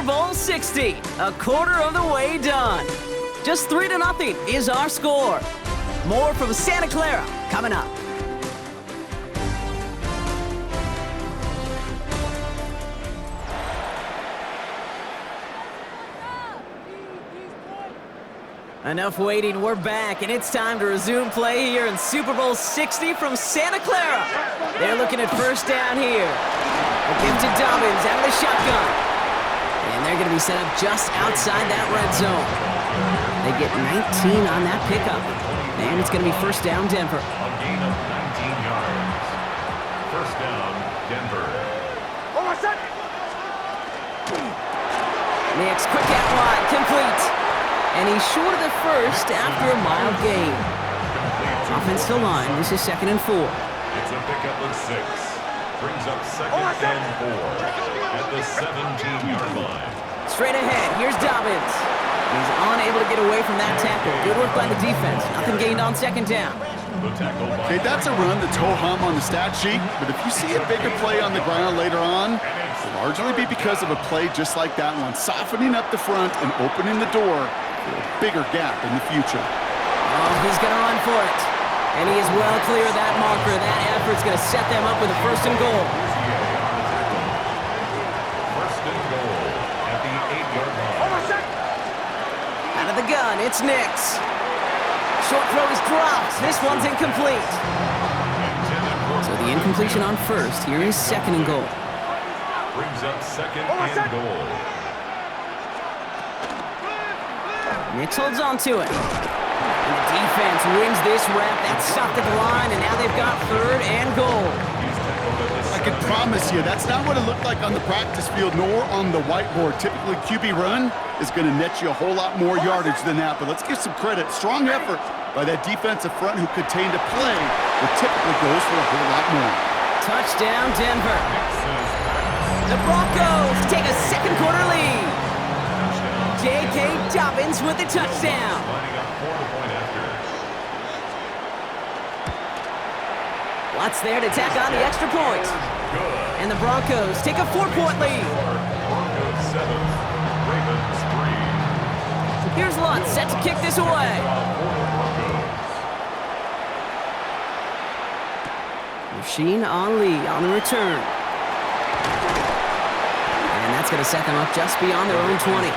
Bowl 60, a quarter of the way done. Just 3-0 is our score. More from Santa Clara coming up. Enough waiting, we're back, and it's time to resume play here in Super Bowl 60 from Santa Clara. They're looking at first down here. A give to Dobbins out of the shotgun. And they're going to be set up just outside that red zone. They get 19 on that pickup. And it's going to be first down, Denver. A gain of 19 yards. First down, Denver. Nix, quick out wide, complete. And he's short of the first after a mild gain. Offensive line, this is 2nd and 4. It's a pickup of 6. Brings up 2nd and 4 at the 17-yard line. Straight ahead, here's Dobbins. He's unable to get away from that tackle. Good work by the defense. Nothing gained on 2nd down. Okay, that's a run that's ho-hum on the stat sheet, but if you see a bigger play on the ground later on, it'll largely be because of a play just like that one, softening up the front and opening the door for a bigger gap in the future. Oh, he's going to run for it. And he is well clear of that marker. That effort's going to set them up with a 1st and goal. First and goal at the 8-yard line. Out of the gun, it's Nix. Short throw is dropped. This one's incomplete. So the incompletion on first. Here is 2nd and goal. Brings up 2nd and goal. Nix holds on to it. And the defense wins this rep. That stopped at the line, and now they've got 3rd and goal. I can promise you, that's not what it looked like on the practice field nor on the whiteboard. Typically, QB run is going to net you a whole lot more yardage than that, but let's give some credit. Strong effort by that defensive front who contained a play that typically goes for a whole lot more. Touchdown, Denver. The Broncos take a 2nd quarter lead. J.K. Dobbins with the touchdown. Watts there to tack on the extra point. And the Broncos take a 4-point lead. Broncos 7, Ravens 3. Here's Lutz set to kick this away. Machine Ali on the return. And that's going to set them up just beyond their own 20.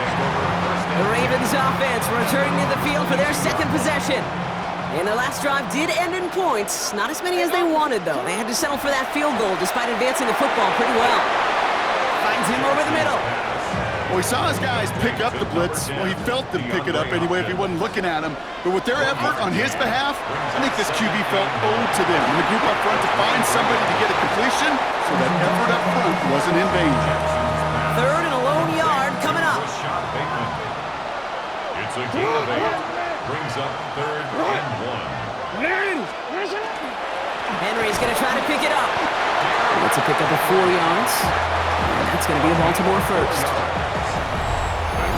The Ravens offense returning to the field for their 2nd possession. And their last drive did end in points. Not as many as they wanted, though. They had to settle for that field goal despite advancing the football pretty well. Finds him over the middle. Well, he saw his guys pick up the blitz. Well, he felt them pick it up anyway if he wasn't looking at him. But with their effort on his behalf, I think this QB felt owed to them. And the group up front to find somebody to get a completion, so that effort up front wasn't in vain. 3rd and a lone yard coming up. It's a gain of 8. Brings up 3rd and 1. Henry's going to try to pick it up. That's a pickup of 4 yards. And that's going to be a Baltimore first.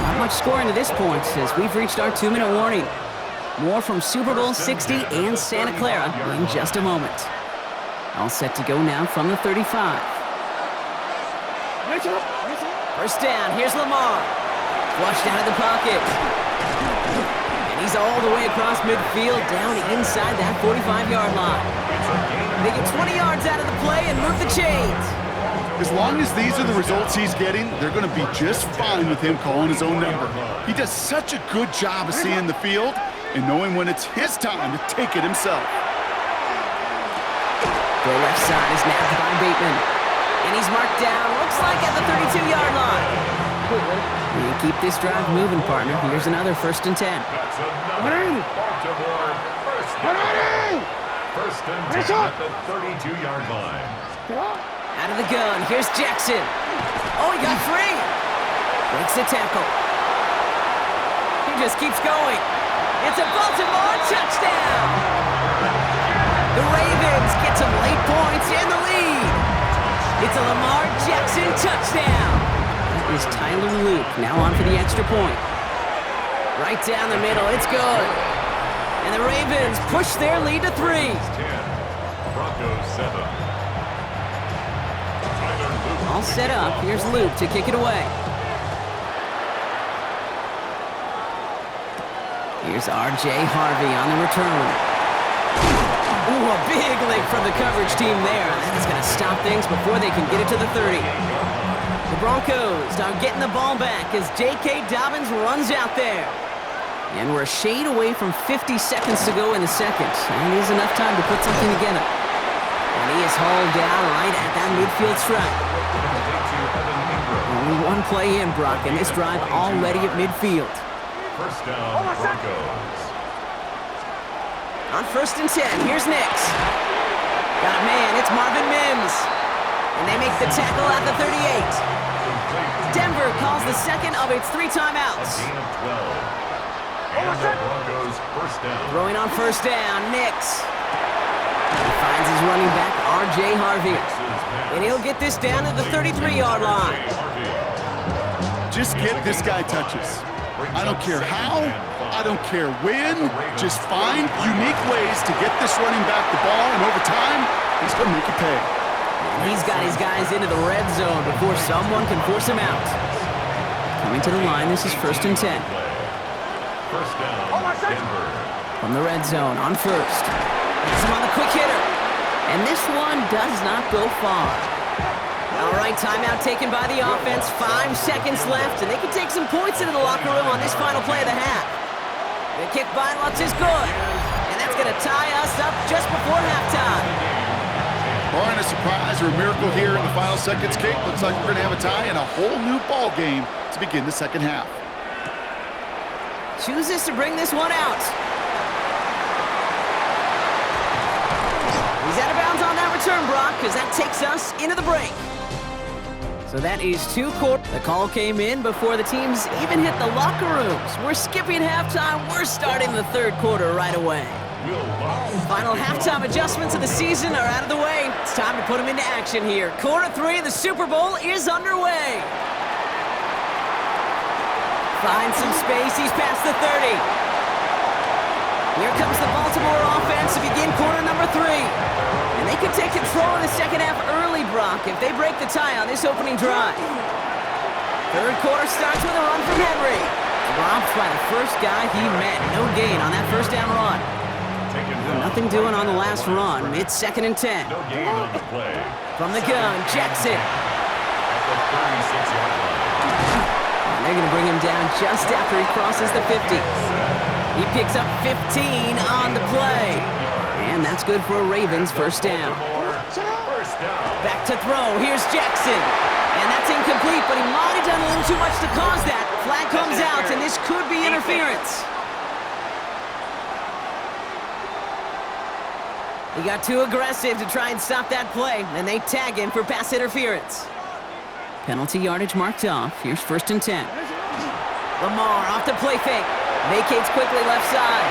Not much scoring to this point as we've reached our 2-minute warning. More from Super Bowl 60 and Santa Clara in just a moment. All set to go now from the 35. First down, here's Lamar. Flushed out of the pocket. And he's all the way across midfield, down inside that 45-yard line. They get 20 yards out of the play and move the chains. As long as these are the results he's getting, they're going to be just fine with him calling his own number. He does such a good job of seeing the field and knowing when it's his time to take it himself. The left side is nabbed by Bateman. And he's marked down, looks like at the 32-yard line. You keep this drive moving, partner. Here's another 1st and 10. That's another Baltimore first and 10 at the 32-yard line. Out of the gun, here's Jackson. Oh, he got free. Breaks the tackle. He just keeps going. It's a Baltimore touchdown. The Ravens get some late points in the lead. It's a Lamar Jackson touchdown. That is Tyler Luke now on for the extra point. Right down the middle, it's good. And the Ravens push their lead to 3. 10, Broncos 7. All set up. Here's Luke to kick it away. Here's R.J. Harvey on the return. Ooh, a big lick from the coverage team there. That's going to stop things before they can get it to the 30. The Broncos are getting the ball back as J.K. Dobbins runs out there. And we're a shade away from 50 seconds to go in the second. And it is enough time to put something together. And he is hauled down right at that midfield stripe. Only one play in, Brock, and this drive already at midfield. First down, Broncos. On 1st and 10, here's Nix. Got a man, it's Marvin Mims. And they make the tackle at the 38. Denver calls the second of its 3 timeouts. A gain of 12. And the Broncos first down. Throwing on 1st down, Nix. He finds his running back, R.J. Harvey. And he'll get this down to the 33-yard line. Just get this guy touches. I don't care how, I don't care when, just find unique ways to get this running back the ball, and over time, he's going to make it pay. And he's got his guys into the red zone before someone can force him out. Coming to the line, this is 1st and 10. First down, Denver. From the red zone on 1st. Gets him on the quick hitter. And this one does not go far. All right, timeout taken by the offense. 5 seconds left, and they can take some points into the locker room on this final play of the half. The kick by Lutz is good, and that's going to tie us up just before halftime. Barring a surprise or a miracle here in the final seconds, Kate, looks like we're going to have a tie and a whole new ball game to begin the second half. Chooses to bring this one out. He's out of bounds on that return, Brock, because that takes us into the break. So that is 2 quarters. The call came in before the teams even hit the locker rooms. We're skipping halftime. We're starting the 3rd quarter right away. Final halftime adjustments of the season are out of the way. It's time to put them into action here. Quarter 3 of the Super Bowl is underway. Finds some space. He's past the 30. Here comes the Baltimore offense to begin quarter number 3. And they could take control in the second half early, Brock, if they break the tie on this opening drive. 3rd quarter starts with a run from Henry. Dropped by the first guy he met. No gain on that 1st down run. Nothing doing on the last run. It's 2nd and 10. No gain on the play. From the gun, Jackson. At the 36-yard line. And they're going to bring him down just after he crosses the 50. He picks up 15 on the play. And that's good for a Ravens 1st down. Back to throw. Here's Jackson. And that's incomplete, but he might have done a little too much to cause that. Flag comes out, and this could be interference. He got too aggressive to try and stop that play, and they tag him for pass interference. Penalty yardage marked off. Here's 1st and 10. Lamar off the play fake. Vacates quickly left side.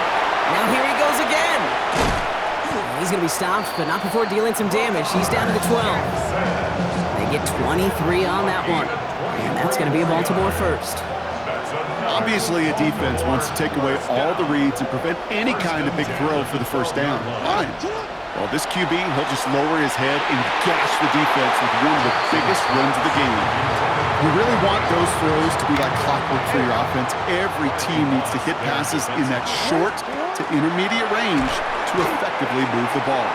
Now here he goes again. He's going to be stopped, but not before dealing some damage. He's down to the 12. They get 23 on that one. And that's going to be a Baltimore 1st. Obviously, a defense wants to take away all the reads and prevent any kind of big throw for the 1st down. Fine. Well, this QB, he'll just lower his head and gash the defense with one of the biggest runs of the game. You really want those throws to be like clockwork for your offense. Every team needs to hit passes in that short to intermediate range to effectively move the ball.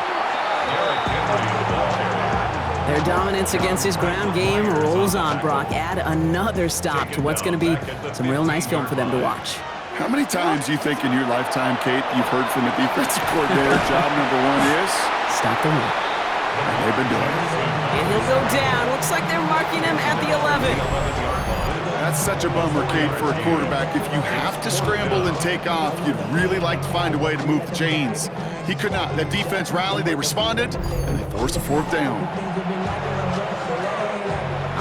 Their dominance against his ground game rolls on, Brock. Add another stop to what's going to be some real nice film for them to watch. How many times do you think in your lifetime, Kate, you've heard from a defensive coordinator, job number 1 is? Stop the run. And they've been doing it. And he'll go down. Looks like they're marking him at the 11. That's such a bummer, Kate, for a quarterback. If you have to scramble and take off, you'd really like to find a way to move the chains. He could not. That defense rallied, they responded, and they forced a 4th down.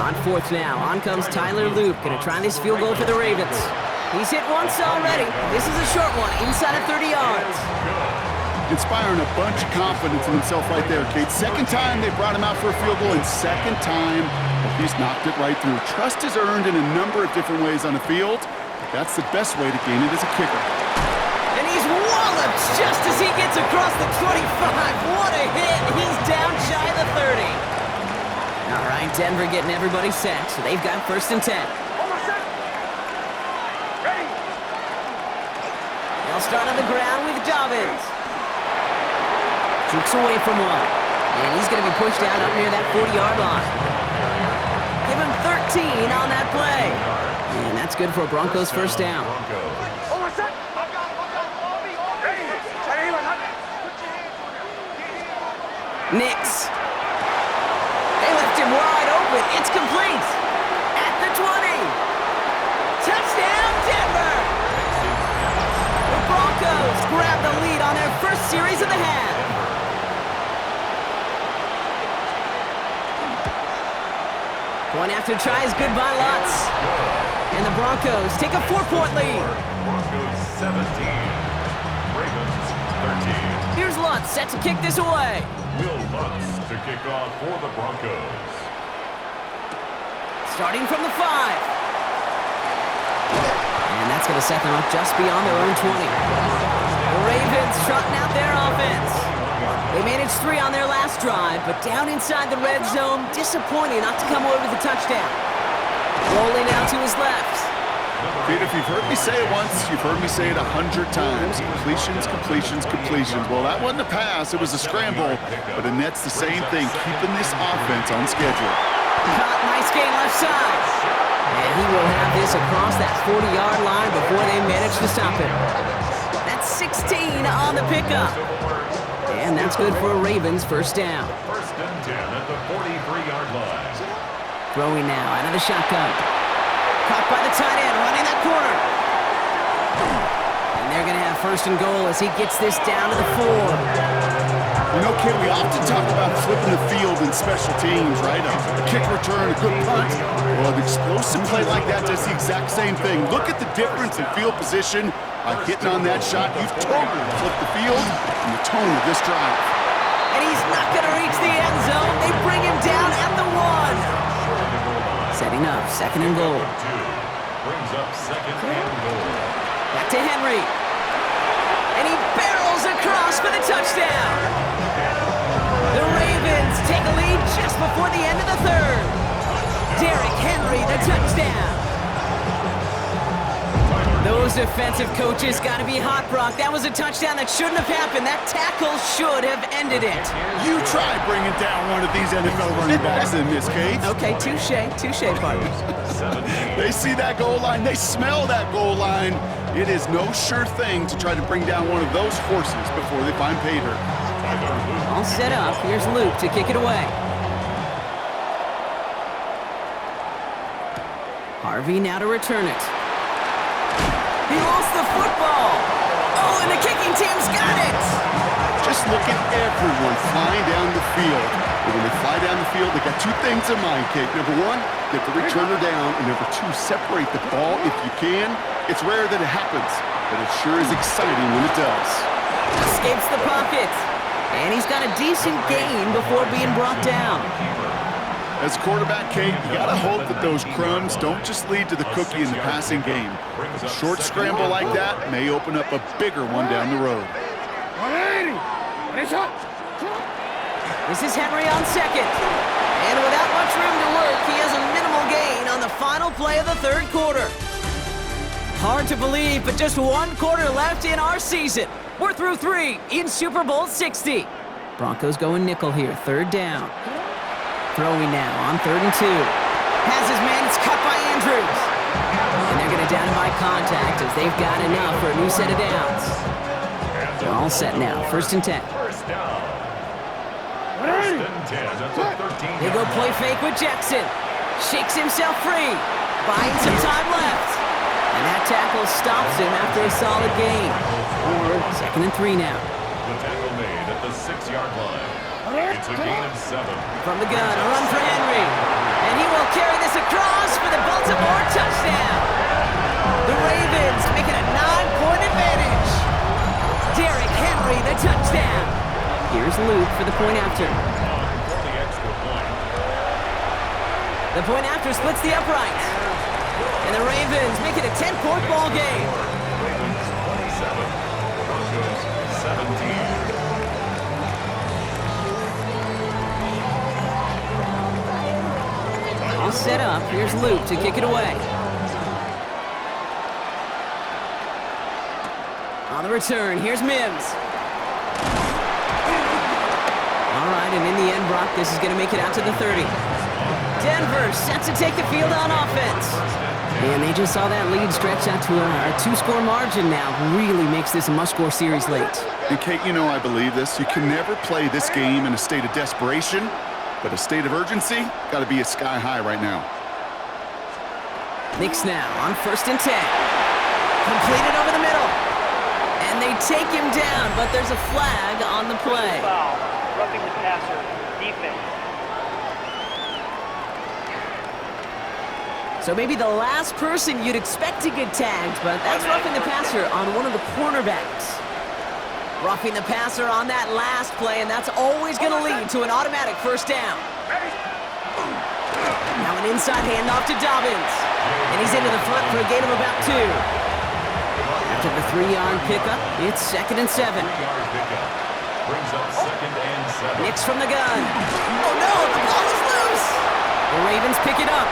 On 4th now, on comes Tyler Loop. Gonna try this field goal for the Ravens. He's hit once already. This is a short one, inside of 30 yards. Inspiring a bunch of confidence in himself right there, Kate. 2nd time they brought him out for a field goal, and 2nd time he's knocked it right through. Trust is earned in a number of different ways on the field, but that's the best way to gain it as a kicker. And he's walloped just as he gets across the 25. What a hit. He's down shy of the 30. All right, Denver getting everybody set, so they've got 1st and 10. They'll start on the ground with Dobbins. Jukes away from one. And he's going to be pushed out up near that 40-yard line. Give him 13 on that play. And that's good for a Broncos first down. Nix. They left him wide open. It's complete. At the 20. Touchdown, Denver. The Broncos grab the lead on their first series of the half. Point after try is good by Lutz. And the Broncos take a 4-point lead. Broncos 17. Ravens 13. Here's Lutz set to kick this away. Will Lutz to kick off for the Broncos. Starting from the 5. And that's going to set them up just beyond their own 20. The Ravens trotting out their offense. They managed 3 on their last drive, but down inside the red zone, disappointing not to come away with a touchdown. Rolling out to his left. Pete, if you've heard me say it once, you've heard me say it 100 times. Completions, completions, completions. Well, that wasn't a pass. It was a scramble. But the Nets, the same thing, keeping this offense on schedule. Caught, nice gain left side. And he will have this across that 40-yard line before they manage to stop him. That's 16 on the pickup. And that's good for a Ravens first down. First and 10 at the 43-yard line. Throwing now out of the shotgun. Caught by the tight end, running that corner. And they're going to have first and goal as he gets this down to the 4. You know, Kid, we often talk about flipping the field in special teams, right? A kick return, a good punt. Well, an explosive play like that does the exact same thing. Look at the difference in field position. By hitting on that shot, you've totally flipped the field and the tone of this drive. And he's not going to reach the end zone. They bring him down at the 1. Setting up, second and goal. Brings up second and goal. Back to Henry. And he barrels across for the touchdown. The Ravens take a lead just before the end of the 3rd. Derrick Henry, the touchdown. Those defensive coaches got to be hot, Brock. That was a touchdown that shouldn't have happened. That tackle should have ended it. You try bringing down one of these NFL running backs in this case. Okay, touche, partners. They see that goal line. They smell that goal line. It is no sure thing to try to bring down one of those horses before they find pay dirt. All set up. Here's Luke to kick it away. Harvey now to return it. He lost the football. Oh, and the kicking team's got it. Just look at everyone flying down the field. And when they fly down the field, they got 2 things in mind, Kate. Number 1, get the returner down. And number 2, separate the ball if you can. It's rare that it happens, but it sure is exciting when it does. Escapes the pocket. And he's got a decent gain before being brought down. As quarterback, Kate, you got to hope that those crumbs don't just lead to the cookie in the passing game. A short scramble like that may open up a bigger one down the road. This is Henry on second. And without much room to work, he has a minimal gain on the final play of the 3rd quarter. Hard to believe, but just 1 quarter left in our season. We're through 3 in Super Bowl 60. Broncos going nickel here, 3rd down. Throwing now on 3rd and 2. Has his man, it's cut by Andrews. And they're going to down him by contact as they've got enough for a new set of downs. They're all set now, 1st and 10. First down. First and 10 at the 13. They go play fake with Jackson. Shakes himself free. Buying some time left. And that tackle stops him after a solid gain. 2nd and 3 now. The tackle made at the 6-yard line. It's a gain of 7. From the gun, a run for Henry. And he will carry this across for the Baltimore touchdown. The Ravens make it a 9-point advantage. Derrick Henry, the touchdown. Here's Luke for the point after. For the extra point. The point after splits the uprights. And the Ravens make it a 10-point ball game. Ravens 27. Broncos 17. All set up. Here's Luke to kick it away. On the return, here's Mims. All right, and in the end, Brock, this is going to make it out to the 30. Denver set to take the field on offense. And they just saw that lead stretch out to a two-score margin now. Really makes this a must-score series late. And Kate, you know I believe this. You can never play this game in a state of desperation, but a state of urgency got to be a sky high right now. Knicks now on 1st and 10. Completed over the middle. And they take him down, but there's a flag on the play. Foul, roughing the passer, defense. So maybe the last person you'd expect to get tagged, but that's roughing the passer on one of the cornerbacks. Roughing the passer on that last play, and that's always going to lead to an automatic first down. Now an inside handoff to Dobbins. And he's into the front for a gain of about 2. After the 3-yard pickup, it's 2nd and 7. Brings up 2nd and 7. Knicks from the gun. Oh no, the ball is loose. The Ravens pick it up.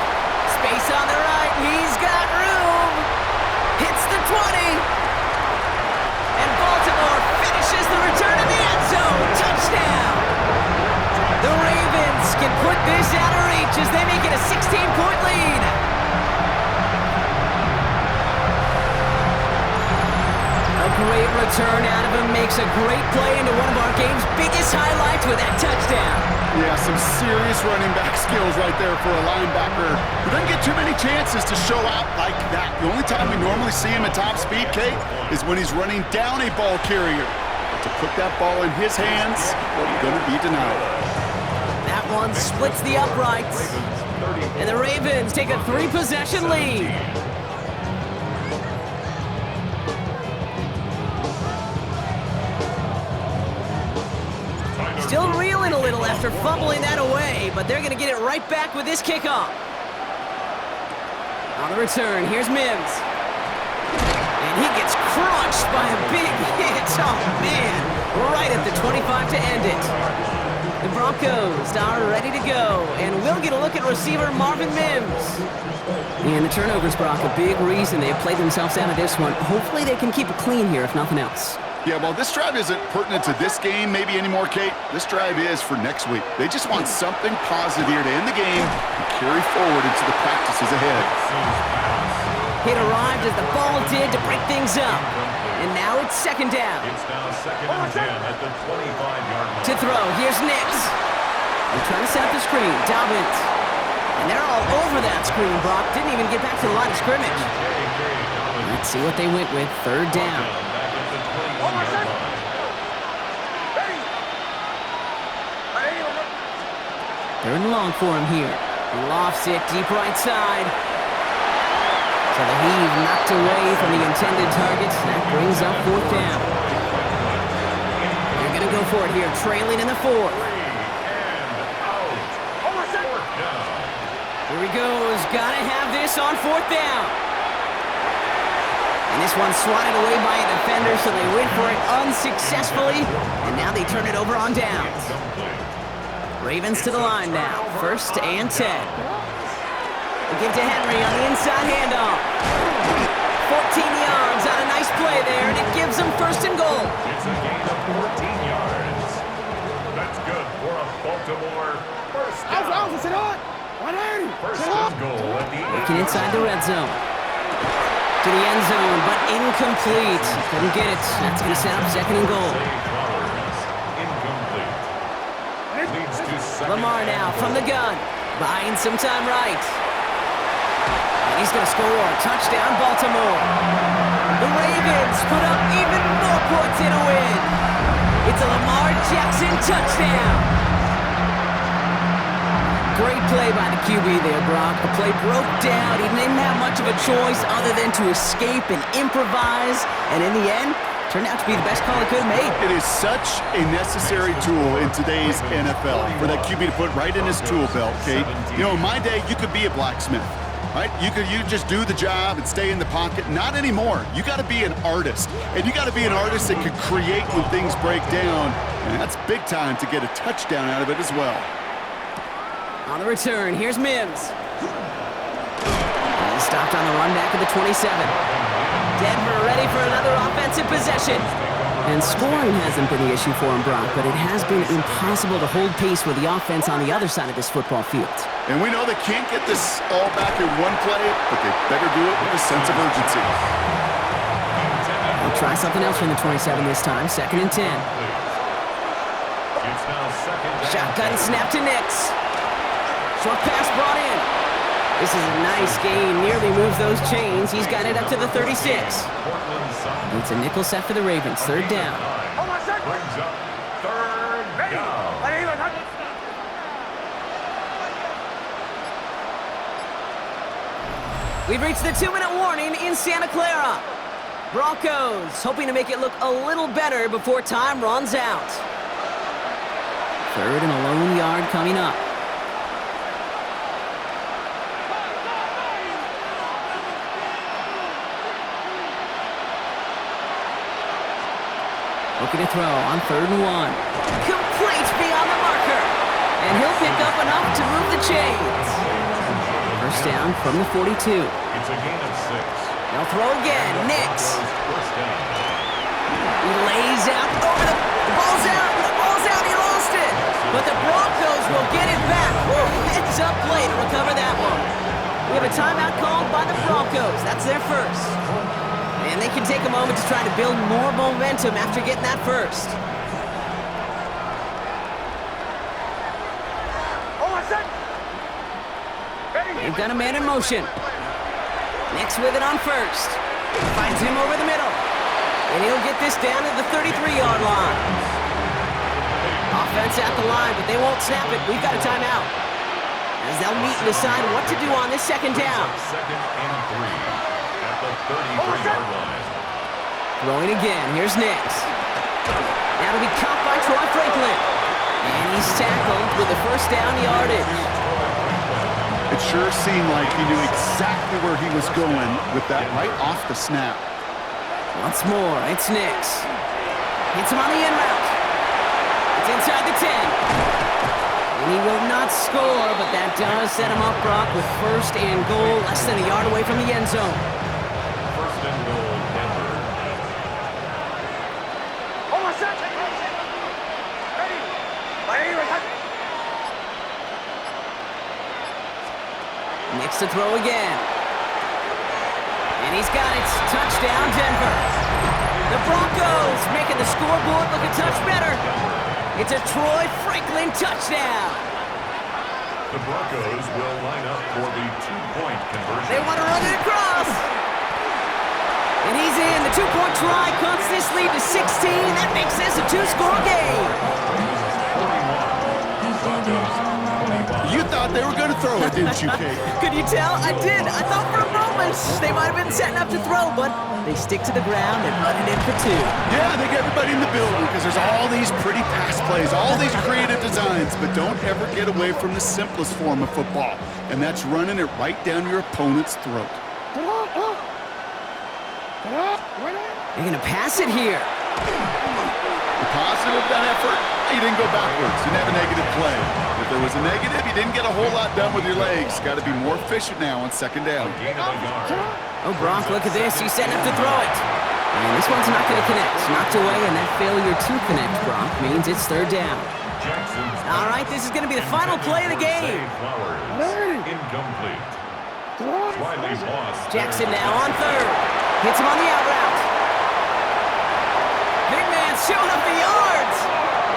Space on the right, he's got room. Hits the 20. And Baltimore finishes the return in the end zone. Touchdown. The Ravens can put this out of reach as they make it a 16-point lead. A great return out of him, makes a great play into one of our game's biggest highlights with that touchdown. Yeah, some serious running back skills right there for a linebacker who doesn't get too many chances to show out like that. The only time we normally see him at top speed, Kate, is when he's running down a ball carrier. But to put that ball in his hands, he's going to be denied. That one splits the uprights. And the Ravens take a 3-possession lead. Still reeling a little after fumbling that away, but they're going to get it right back with this kickoff. On the return, here's Mims. And he gets crunched by a big hit. Oh, man. Right at the 25 to end it. The Broncos are ready to go, and we'll get a look at receiver Marvin Mims. And the turnovers, Brock, a big reason they have played themselves out of this one. Hopefully they can keep it clean here, if nothing else. Yeah, well, this drive isn't pertinent to this game maybe anymore, Kate. This drive is for next week. They just want something positive here to end the game and carry forward into the practices ahead. Hit arrived as the ball did to break things up. And now it's 2nd down. It's now 2nd and 10 at the 25-yard line. To throw, here's Nix. They're trying to set up the screen. Dobbins. And they're all over that screen, Brock. Didn't even get back to the line of scrimmage. Let's see what they went with. 3rd down. Third and long for him here. Lofts it deep right side. So the heave knocked away from the intended targets. That brings up 4th down. They're going to go for it here, trailing in the 4th. Here he goes. Got to have this on 4th down. And this one's swatted away by a defender, so they went for it unsuccessfully. And now they turn it over on downs. Ravens to the line now. 1st and 10. They give to Henry on the inside handoff. 14 yards on a nice play there, and it gives them 1st and goal. It's a gain of 14 yards. That's good for a Baltimore first down. First and goal at the Looking inside the red zone. To the end zone, but incomplete. Couldn't get it. That's going to set up 2nd and goal. Lamar now from the gun. Buying some time right. And he's going to score. Touchdown, Baltimore. The Ravens put up even more points in a win. It's a Lamar Jackson touchdown. Great play by the QB there, Brock. The play broke down. He didn't have much of a choice other than to escape and improvise. And in the end, turned out to be the best call he could have made. It is such a necessary tool in today's NFL for that QB to put right in his tool belt, Kate. You know, in my day, you could be a blacksmith, right? You just do the job and stay in the pocket. Not anymore. You got to be an artist, and you got to be an artist that can create when things break down, and that's big time to get a touchdown out of it as well. On the return, here's Mims. He's stopped on the run back of the 27. Denver ready for another offensive possession. And scoring hasn't been the issue for him, Brock, but it has been impossible to hold pace with the offense on the other side of this football field. And we know they can't get this all back in one play, but they better do it with a sense of urgency. They'll try something else from the 27 this time. 2nd and 10. It's now second down. Shotgun snap to Nix. Short pass brought in. This is a nice gain. Nearly moves those chains. He's got it up to the 36. It's a nickel set for the Ravens. 3rd down. Brings up 3rd down. We've reached the 2-minute warning in Santa Clara. Broncos hoping to make it look a little better before time runs out. 3rd and a lone yard coming up. Looking to throw on 3rd and 1. Complete beyond the marker. And he'll pick up enough to move the chains. 1st down from the 42. It's a gain of 6. They'll throw again. Nix. He lays out over the ball's out. The ball's out. He lost it. But the Broncos will get it back. Heads up play to recover that one. We have a timeout called by the Broncos. That's their first. And they can take a moment to try to build more momentum after getting that first. They've got a man in motion. Nix with it on 1st. Finds him over the middle. And he'll get this down to the 33-yard line. Offense at the line, but they won't snap it. We've got a timeout. As they'll meet and decide what to do on this 2nd down. 2nd and 3 at the 33-yard line. Throwing again. Here's Nix. Now to be caught by Troy Franklin. And he's tackled with the 1st down yardage. It sure seemed like he knew exactly where he was going with that right off the snap. Once more, it's Nix. Hits him on the end route. It's inside the 10. And he will not score, but that does set him up, Brock, with 1st and goal, less than a yard away from the end zone. 1st and goal, Denver. Nix to throw again. And he's got it. Touchdown, Denver. The Broncos making the scoreboard look a touch better. It's a Troy Franklin touchdown. The Broncos will line up for the 2-point conversion. They want to run it across. And he's in. The 2-point try cuts this lead to 16. That makes this a 2-score game. 41. Broncos 25. You thought they were going to throw it, didn't you, Kate? Could you tell? I did. I thought for a moment they might have been setting up to throw, but they stick to the ground and run it in for 2. Yeah, they get everybody in the building because there's all these pretty pass plays, all these creative designs, but don't ever get away from the simplest form of football, and that's running it right down your opponent's throat. They're going to pass it here. The positive of that effort, you didn't go backwards. You didn't have a negative play. If there was a negative, you didn't get a whole lot done with your legs. Got to be more efficient now on 2nd down. Gain of a yard. Oh, Brock, look at this. He's setting up to throw it. And this one's not going to connect. Knocked away, and that failure to connect, Brock, means it's 3rd down. Jackson's All right, this is going to be the final play of the game. Flowers. Incomplete. Riley Moss. Jackson now on 3rd. Hits him on the out route. Big man showing up the yards.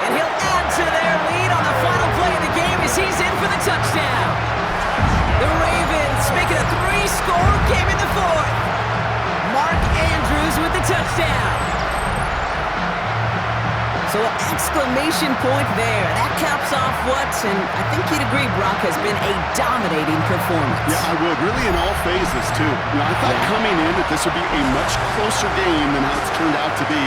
And he'll add to their lead on the final play of the game as he's in for the touchdown. The Ravens making a 3-score game in the 4th. Mark Andrews with the touchdown. So an exclamation point there. That caps off what, and I think you'd agree, Brock, has been a dominating performance. Yeah, I would. Really in all phases, too. You know, I thought coming in that this would be a much closer game than how it's turned out to be.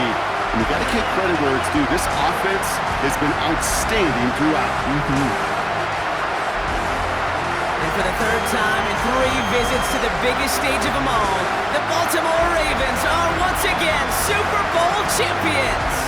And you got to give credit where it's due. This offense has been outstanding throughout. And for the 3rd time in 3 visits to the biggest stage of them all, the Baltimore Ravens are once again Super Bowl champions.